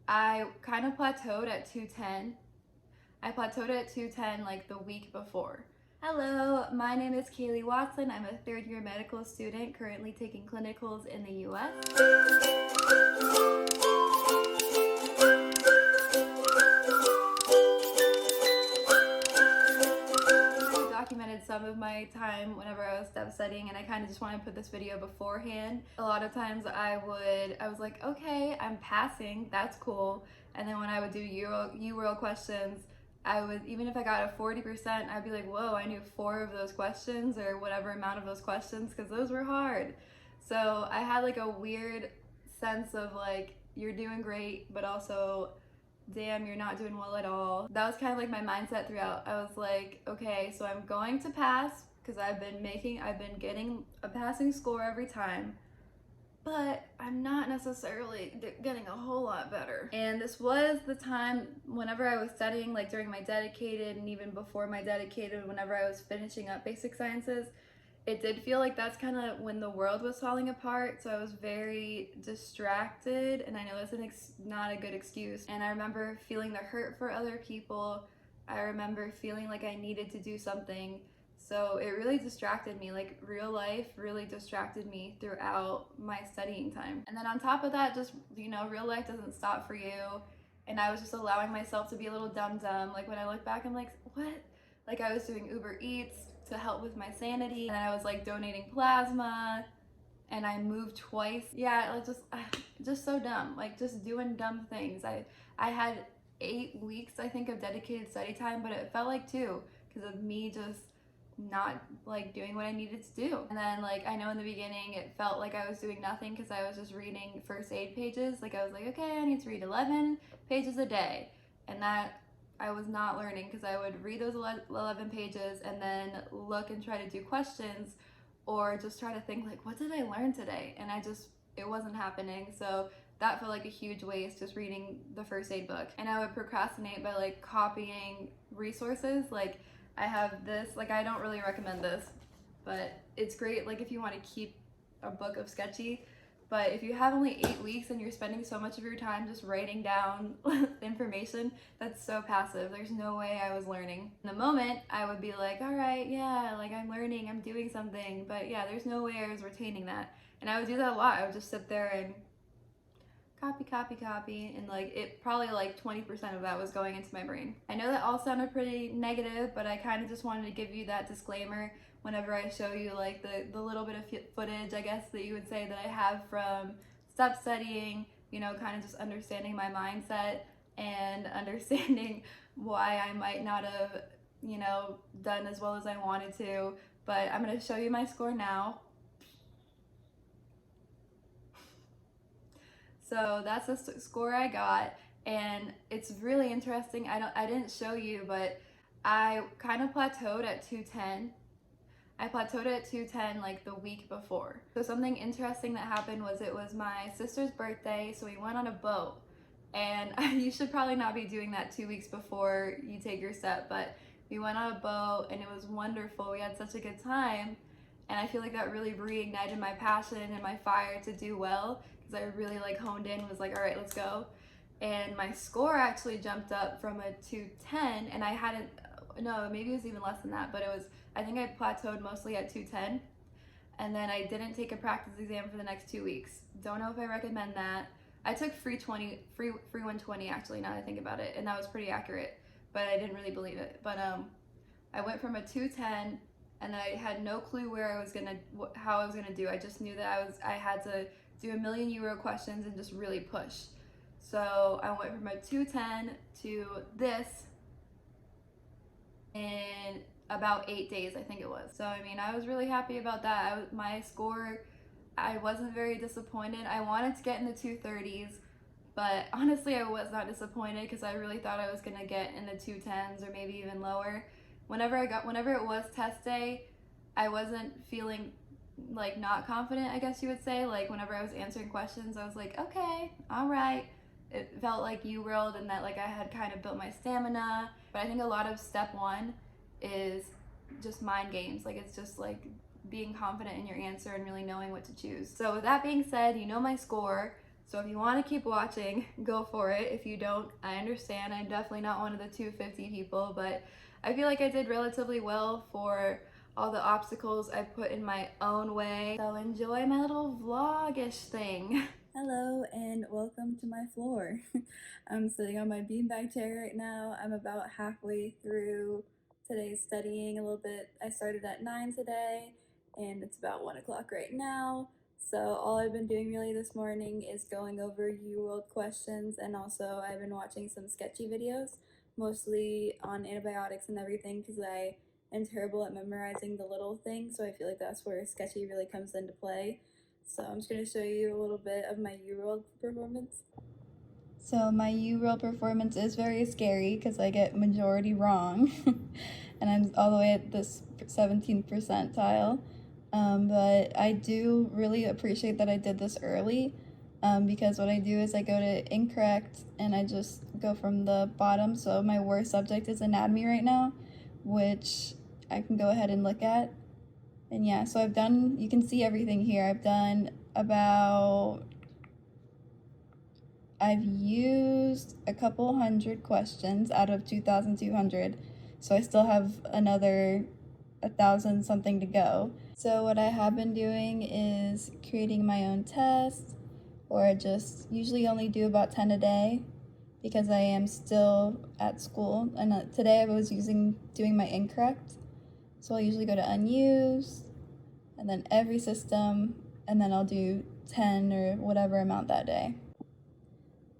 I kind of plateaued at 210. I plateaued at 210 like the week before. Hello, my name is Kaylee Watson. I'm a third year medical student currently taking clinicals in the US. I documented some of my time whenever I was step studying, and I kind of just wanted to put this video beforehand. A lot of times I was like, okay, I'm passing, that's cool. And then when I would do UWORLD questions, I would, even if I got a 40%, I'd be like, whoa, I knew 4 of those questions or whatever amount of those questions, because those were hard. So I had like a weird sense of like, you're doing great, but also, damn, you're not doing well at all. That was kind of like my mindset throughout. I was like, okay, so I'm going to pass because I've been getting a passing score every time, but I'm not necessarily getting a whole lot better. And this was the time whenever I was studying, like during my dedicated and even before my dedicated, whenever I was finishing up basic sciences, it did feel like that's kind of when the world was falling apart. So I was very distracted, and I know that's not a good excuse. And I remember feeling the hurt for other people. I remember feeling like I needed to do something. So it really distracted me, like real life really distracted me throughout my studying time. And then on top of that, just, real life doesn't stop for you. And I was just allowing myself to be a little dumb. Like when I look back, I'm like, what? Like I was doing Uber Eats to help with my sanity, and I was like donating plasma, and I moved twice. Yeah, like just so dumb, like just doing dumb things. I had 8 weeks, I think, of dedicated study time, but it felt like 2 because of me just not like doing what I needed to do. And then like I know in the beginning it felt like I was doing nothing because I was just reading first aid pages. Like I was like, okay, I need to read 11 pages a day, and that I was not learning because I would read those 11 pages and then look and try to do questions or just try to think like, what did I learn today? And it wasn't happening. So that felt like a huge waste, just reading the first aid book. And I would procrastinate by like copying resources. Like I have this, like I don't really recommend this, but it's great like if you want to keep a book of sketchy. But if you have only 8 weeks and you're spending so much of your time just writing down information, that's so passive. There's no way I was learning. In the moment, I would be like, all right, yeah, like I'm learning, I'm doing something. But yeah, there's no way I was retaining that. And I would do that a lot. I would just sit there and copy, and like it probably like 20% of that was going into my brain. I know that all sounded pretty negative, but I kind of just wanted to give you that disclaimer whenever I show you like the little bit of footage, I guess, that you would say that I have from step studying, kind of just understanding my mindset and understanding why I might not have, done as well as I wanted to. But I'm going to show you my score now. So that's the score I got, and it's really interesting. I didn't show you, but I kind of plateaued at 210. I plateaued at 210 like the week before. So something interesting that happened was it was my sister's birthday, so we went on a boat. And you should probably not be doing that 2 weeks before you take your step, but we went on a boat and it was wonderful. We had such a good time, and I feel like that really reignited my passion and my fire to do well, because I really like honed in, was like, all right, let's go. And my score actually jumped up from a 210, and I hadn't, no, maybe it was even less than that, but I think I plateaued mostly at 210. And then I didn't take a practice exam for the next 2 weeks. Don't know if I recommend that. I took free 120 actually, now that I think about it, and that was pretty accurate, but I didn't really believe it. But I went from a 210, and then I had no clue how I was gonna do. I just knew that I had to do a million UWORLD questions and just really push. So I went from a 210 to this in about 8 days, I think it was. So I mean, I was really happy about that. My score, I wasn't very disappointed. I wanted to get in the 230s, but honestly I was not disappointed because I really thought I was gonna get in the 210s or maybe even lower. Whenever it was test day, I wasn't feeling like not confident, I guess you would say. Like whenever I was answering questions, I was like, okay, all right. It felt like UWorld, and that like I had kind of built my stamina. But I think a lot of step 1 is just mind games. Like it's just like being confident in your answer and really knowing what to choose. So with that being said, my score. So if you want to keep watching, go for it. If you don't, I understand. I'm definitely not one of the 250 people, but I feel like I did relatively well for all the obstacles I put in my own way. So enjoy my little vlogish thing. Hello and welcome to my floor. I'm sitting on my beanbag chair right now. I'm about halfway through today's studying a little bit. I started at 9 today and it's about 1 o'clock right now. So all I've been doing really this morning is going over UWorld questions, and also I've been watching some sketchy videos, mostly on antibiotics and everything, because I am terrible at memorizing the little things, so I feel like that's where sketchy really comes into play. So I'm just going to show you a little bit of my UWorld performance. So my UWorld performance is very scary because I get majority wrong, and I'm all the way at this 17th percentile. But I do really appreciate that I did this early, because what I do is I go to incorrect and I just go from the bottom. So my worst subject is anatomy right now, which I can go ahead and look at. And yeah, so I've done, you can see everything here. I've used a couple hundred questions out of 2,200, so I still have another 1,000 something to go. So what I have been doing is creating my own tests, or I just usually only do about 10 a day because I am still at school. And today I was doing my incorrect, so I'll usually go to unused, and then every system, and then I'll do 10 or whatever amount that day.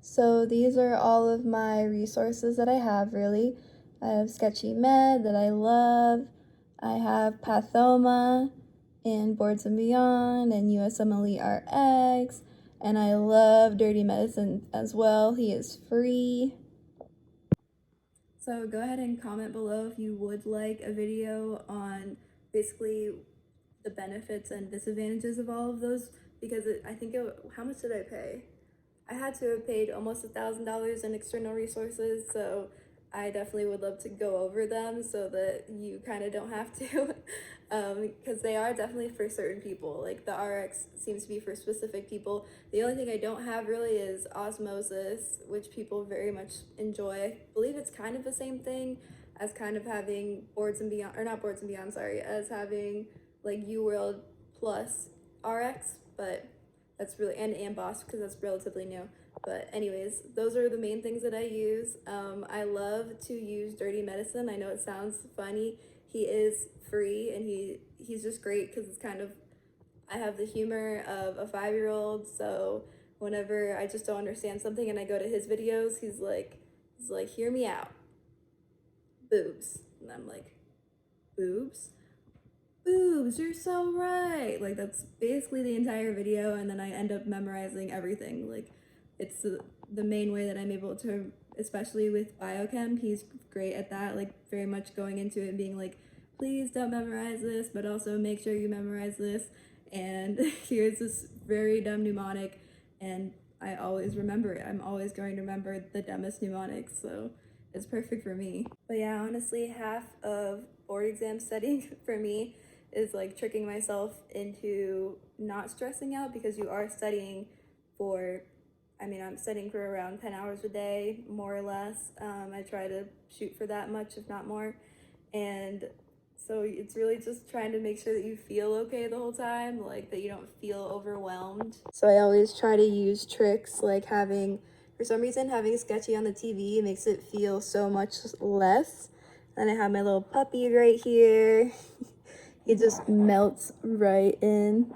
So these are all of my resources that I have, really. I have Sketchy Med that I love. I have Pathoma and Boards and Beyond and USMLE RX. And I love Dirty Medicine as well. He is free. So go ahead and comment below if you would like a video on basically the benefits and disadvantages of all of those, because how much did I pay? I had to have paid almost $1,000 in external resources, so I definitely would love to go over them so that you kind of don't have to, because they are definitely for certain people. Like the RX seems to be for specific people. The only thing I don't have really is osmosis, which people very much enjoy. I believe it's kind of the same thing as kind of having Boards and Beyond, or not Boards and Beyond, sorry, as having like UWorld plus RX, but that's really, and Amboss, because that's relatively new. But anyways, those are the main things that I use. I love to use Dirty Medicine. I know it sounds funny. He is free, and he's just great because it's kind of, I have the humor of a 5-year-old, so whenever I just don't understand something and I go to his videos, he's like, hear me out. Boobs. And I'm like, boobs? Boobs, you're so right. Like that's basically the entire video, and then I end up memorizing everything. Like it's the main way that I'm able to, especially with biochem, he's great at that, like very much going into it and being like, please don't memorize this, but also make sure you memorize this. And here's this very dumb mnemonic, and I always remember it. I'm always going to remember the dumbest mnemonics, so it's perfect for me. But yeah, honestly, half of board exam studying for me is like tricking myself into not stressing out, because you are studying for, I'm studying for around 10 hours a day, more or less. I try to shoot for that much, if not more. And so it's really just trying to make sure that you feel okay the whole time, like that you don't feel overwhelmed. So I always try to use tricks like for some reason, having Sketchy on the TV makes it feel so much less. And I have my little puppy right here. He just melts right in.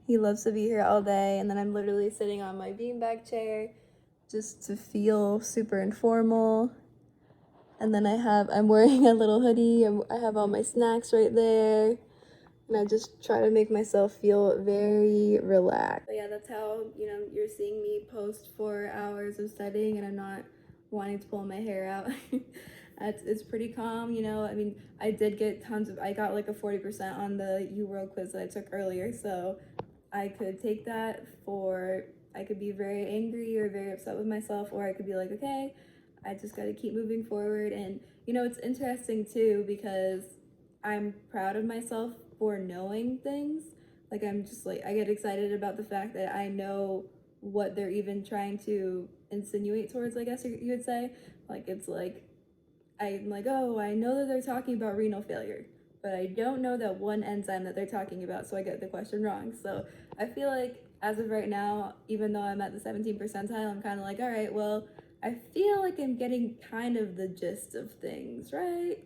He loves to be here all day. And then I'm literally sitting on my beanbag chair just to feel super informal. And then I'm wearing a little hoodie, and I have all my snacks right there. And I just try to make myself feel very relaxed. But yeah, that's how, you're seeing me post 4 hours of studying and I'm not wanting to pull my hair out. It's pretty calm, I did get I got like a 40% on the UWorld quiz that I took earlier, so I could take that I could be very angry or very upset with myself, or I could be like, okay, I just got to keep moving forward. And it's interesting too, because I'm proud of myself for knowing things. Like I'm just like, I get excited about the fact that I know what they're even trying to insinuate towards, I guess you would say. Like, it's like, I'm like, oh, I know that they're talking about renal failure, but I don't know that one enzyme that they're talking about, so I get the question wrong. So I feel like as of right now, even though I'm at the 17th percentile, I'm kind of like, all right, well, I feel like I'm getting kind of the gist of things, right?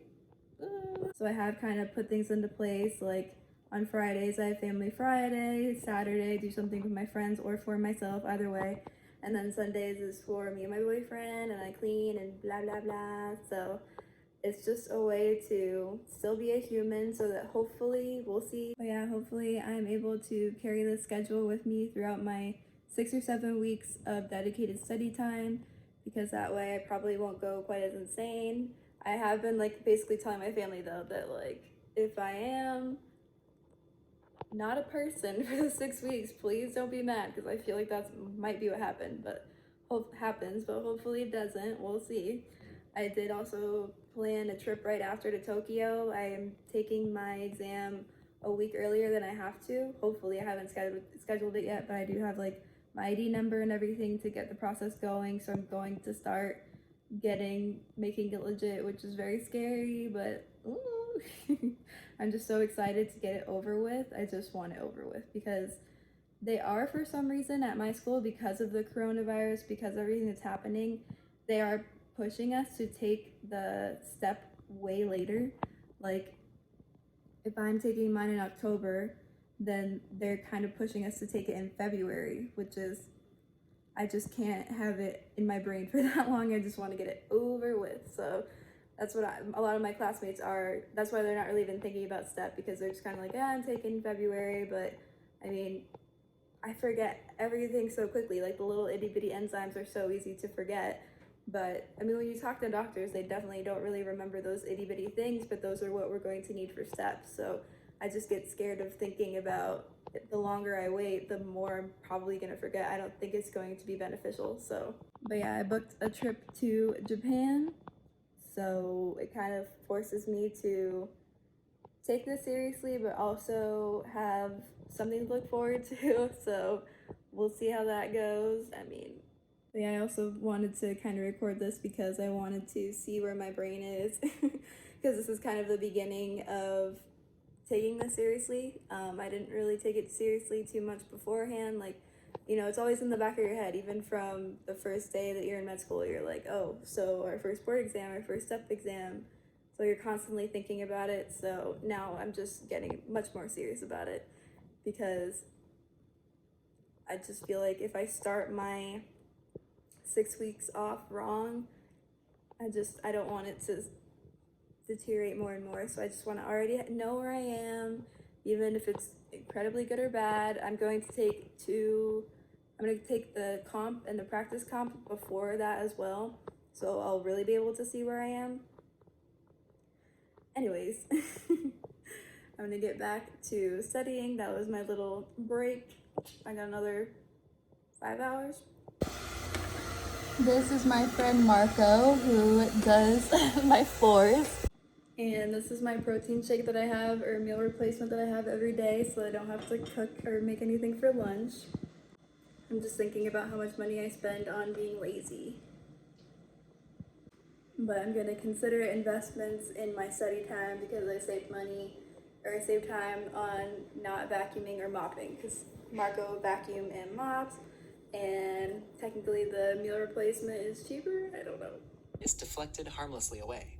So I have kind of put things into place, like on Fridays I have Family Friday, Saturday I do something with my friends or for myself, either way, and then Sundays is for me and my boyfriend, and I clean and blah blah blah. So it's just a way to still be a human, so that hopefully, we'll see, but yeah, hopefully I'm able to carry this schedule with me throughout my 6 or 7 weeks of dedicated study time, because that way I probably won't go quite as insane. I have been like basically telling my family though that like, if I am not a person for the 6 weeks, please don't be mad, because I feel like that might be what happened, but hopefully it doesn't. We'll see. I did also plan a trip right after to Tokyo. I am taking my exam a week earlier than I have to. Hopefully, I haven't scheduled it yet, but I do have like my ID number and everything to get the process going. So I'm going to start making it legit, which is very scary, but ooh. I'm just so excited to get it over with. I just want it over with, because they are, for some reason at my school, because of the coronavirus, because of everything that's happening, they are pushing us to take the step way later. Like, if I'm taking mine in October, then they're kind of pushing us to take it in February, which is, I just can't have it in my brain for that long. I just want to get it over with. So that's what a lot of my classmates are. That's why they're not really even thinking about step, because they're just kind of like, yeah, I'm taking February. But I mean, I forget everything so quickly. Like, the little itty bitty enzymes are so easy to forget. But I mean, when you talk to doctors, they definitely don't really remember those itty bitty things, but those are what we're going to need for steps. So I just get scared of thinking about the longer I wait, the more I'm probably gonna forget. I don't think it's going to be beneficial. So, but yeah, I booked a trip to Japan, so it kind of forces me to take this seriously, but also have something to look forward to. So we'll see how that goes. I mean, but yeah, I also wanted to kind of record this because I wanted to see where my brain is, because this is kind of the beginning of taking this seriously. I didn't really take it seriously too much beforehand. Like, you know, it's always in the back of your head, even from the first day that you're in med school. You're like, oh, so our first board exam, our first step exam. So you're constantly thinking about it. So now I'm just getting much more serious about it, because I just feel like if I start my 6 weeks off wrong, I don't want it to deteriorate more and more. So I just want to already know where I am, even if it's incredibly good or bad. I'm going to take the comp and the practice comp before that as well, so I'll really be able to see where I am. Anyways, I'm gonna get back to studying. That was my little break. I got another 5 hours. This is my friend Marco, who does my floors. And this is my protein shake that I have, or meal replacement that I have every day, so I don't have to cook or make anything for lunch. I'm just thinking about how much money I spend on being lazy. But I'm gonna consider investments in my study time, because I save money, or I save time on not vacuuming or mopping, because Marco vacuum and mops, and technically the meal replacement is cheaper. I don't know. Is deflected harmlessly away.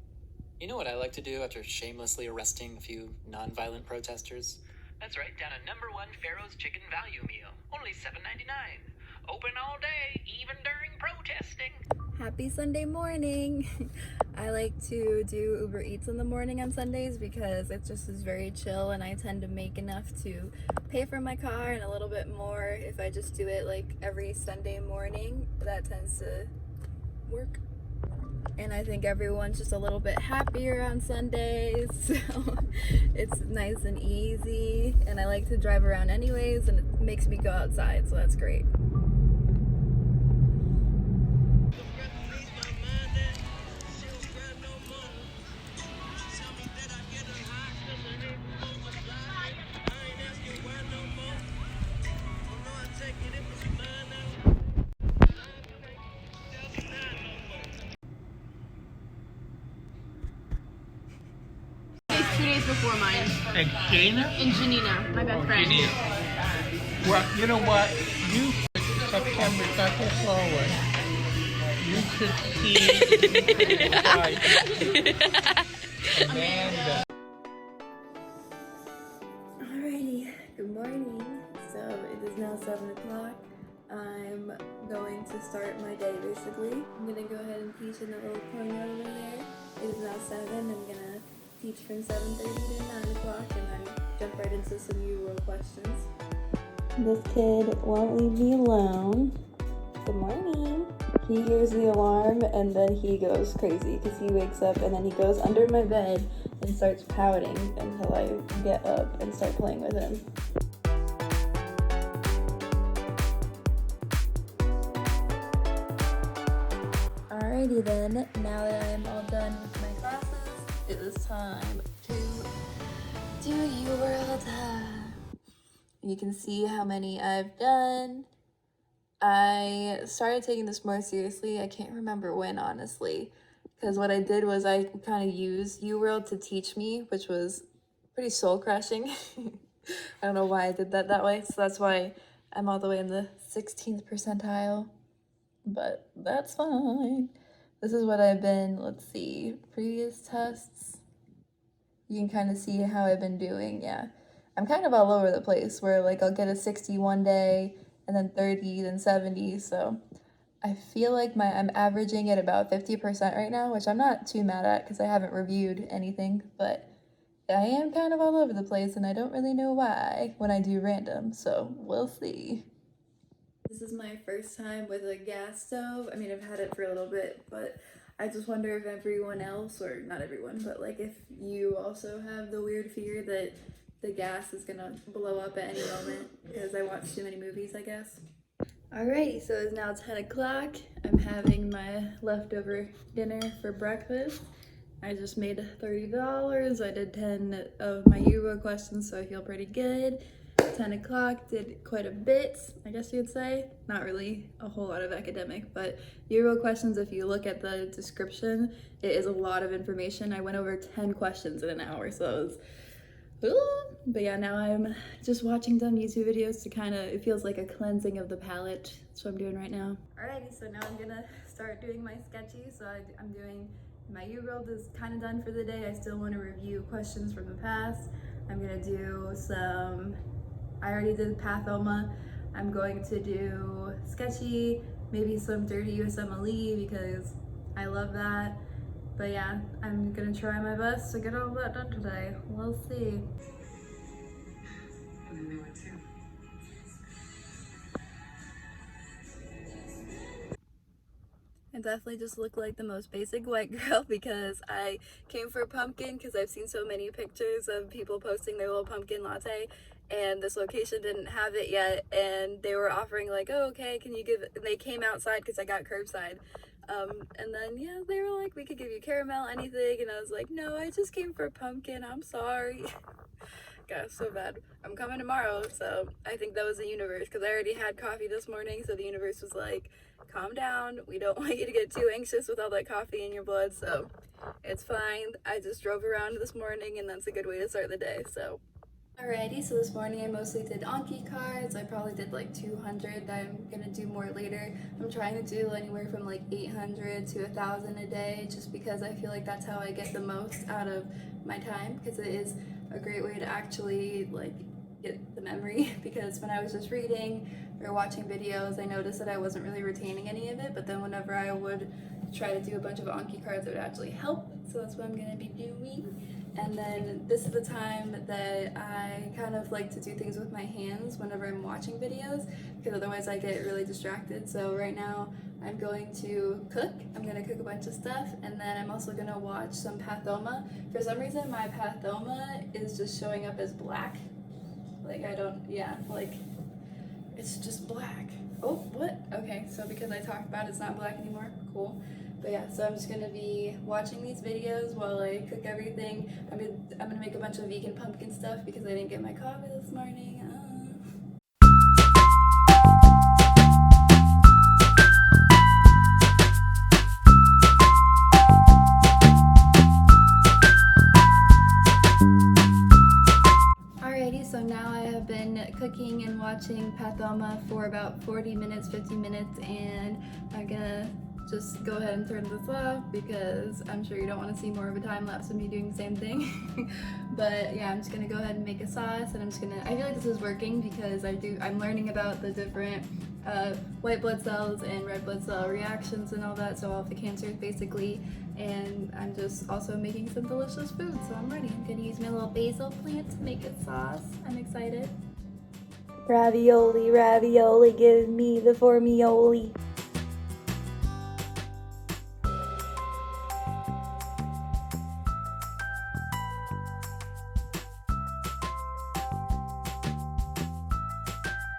You know what I like to do after shamelessly arresting a few non-violent protesters? That's right, down a number 1 Pharaoh's Chicken Value Meal. Only $7.99. Open all day, even during protesting. Happy Sunday morning! I like to do Uber Eats in the morning on Sundays, because it just is very chill, and I tend to make enough to pay for my car, and a little bit more if I just do it like every Sunday morning. That tends to work. And I think everyone's just a little bit happier on Sundays, so it's nice and easy, and I like to drive around anyways, and it makes me go outside, so that's great. years before mine. And Gina? And Janina, my best friend. Janina. Well, you know what? You September got this forward. You should see like Amanda. Alrighty, good morning. So it is now 7 o'clock. I'm going to start my day basically. I'm gonna go ahead and teach in the little corner over there. It is now 7. I'm gonna teach from 7:30 to 9 o'clock and then jump right into some UWORLD questions. This kid won't leave me alone. Good morning. He hears the alarm and then he goes crazy because he wakes up and then he goes under my bed and starts pouting until I get up and start playing with him. Alrighty then, now that I am all done with my classes, it is time to do UWORLD. You can see how many I've done. I started taking this more seriously. I can't remember when, honestly, because what I did was I kind of used UWORLD to teach me, which was pretty soul-crushing. I don't know why I did that way, so that's why I'm all the way in the 16th percentile, but that's fine. This is what I've been, let's see, previous tests. You can kind of see how I've been doing, yeah. I'm kind of all over the place where like I'll get a 60 one day and then 30, then 70. So I feel like I'm averaging at about 50% right now, which I'm not too mad at because I haven't reviewed anything, but I am kind of all over the place and I don't really know why when I do random, so we'll see. This is my first time with a gas stove. I mean, I've had it for a little bit, but I just wonder if everyone else, or not everyone, but like if you also have the weird fear that the gas is gonna blow up at any moment because I watch too many movies, I guess. Alrighty, so it's now 10 o'clock. I'm having my leftover dinner for breakfast. I just made $30. I did 10 of my UWORLD questions, so I feel pretty good. 10 o'clock, did quite a bit, I guess you would say. Not really a whole lot of academic, but UWORLD questions, if you look at the description, it is a lot of information. I went over 10 questions in an hour, so it was, but yeah, now I'm just watching some YouTube videos to kind of, it feels like a cleansing of the palate. That's what I'm doing right now. Alrighty, so now I'm gonna start doing my sketchy. So I'm doing, my UWORLD is kind of done for the day. I still want to review questions from the past. I'm gonna do some, I already did Pathoma. I'm going to do sketchy, maybe some dirty USMLE because I love that. But yeah, I'm gonna try my best to get all that done today. We'll see. I definitely just look like the most basic white girl because I came for pumpkin because I've seen so many pictures of people posting their little pumpkin latte and this location didn't have it yet and they were offering like, oh, okay, can you give it? And they came outside because I got curbside. And then, yeah, they were like, we could give you caramel, anything. And I was like, no, I just came for pumpkin. I'm sorry. God, so bad. I'm coming tomorrow. So I think that was the universe because I already had coffee this morning. So the universe was like, calm down. We don't want you to get too anxious with all that coffee in your blood. So it's fine. I just drove around this morning and that's a good way to start the day. So. Alrighty, so this morning I mostly did Anki cards. I probably did like 200. I'm gonna do more later. I'm trying to do anywhere from like 800 to 1,000 a day just because I feel like that's how I get the most out of my time because it is a great way to actually like get the memory because when I was just reading or watching videos I noticed that I wasn't really retaining any of it, but then whenever I would try to do a bunch of Anki cards it would actually help, so that's what I'm gonna be doing. And then this is the time that I kind of like to do things with my hands whenever I'm watching videos because otherwise I get really distracted. So right now I'm going to cook. I'm going to cook a bunch of stuff and then I'm also going to watch some Pathoma. For some reason my Pathoma is just showing up as black. Like I don't, yeah, like it's just black. Oh, what? Okay, so because I talked about it's not black anymore. Cool. But yeah, so I'm just gonna be watching these videos while I cook everything. I'm gonna make a bunch of vegan pumpkin stuff because I didn't get my coffee this morning. pathoma for about 40 minutes, 50 minutes, and I'm gonna just go ahead and turn this off because I'm sure you don't want to see more of a time lapse of me doing the same thing. But yeah, I'm just gonna go ahead and make a sauce, and I feel like this is working because I'm learning about the different white blood cells and red blood cell reactions and all that, so all of the cancers basically, and I'm just also making some delicious food, so I'm ready. I'm gonna use my little basil plant to make a sauce. I'm excited. Ravioli, ravioli, give me the formioli.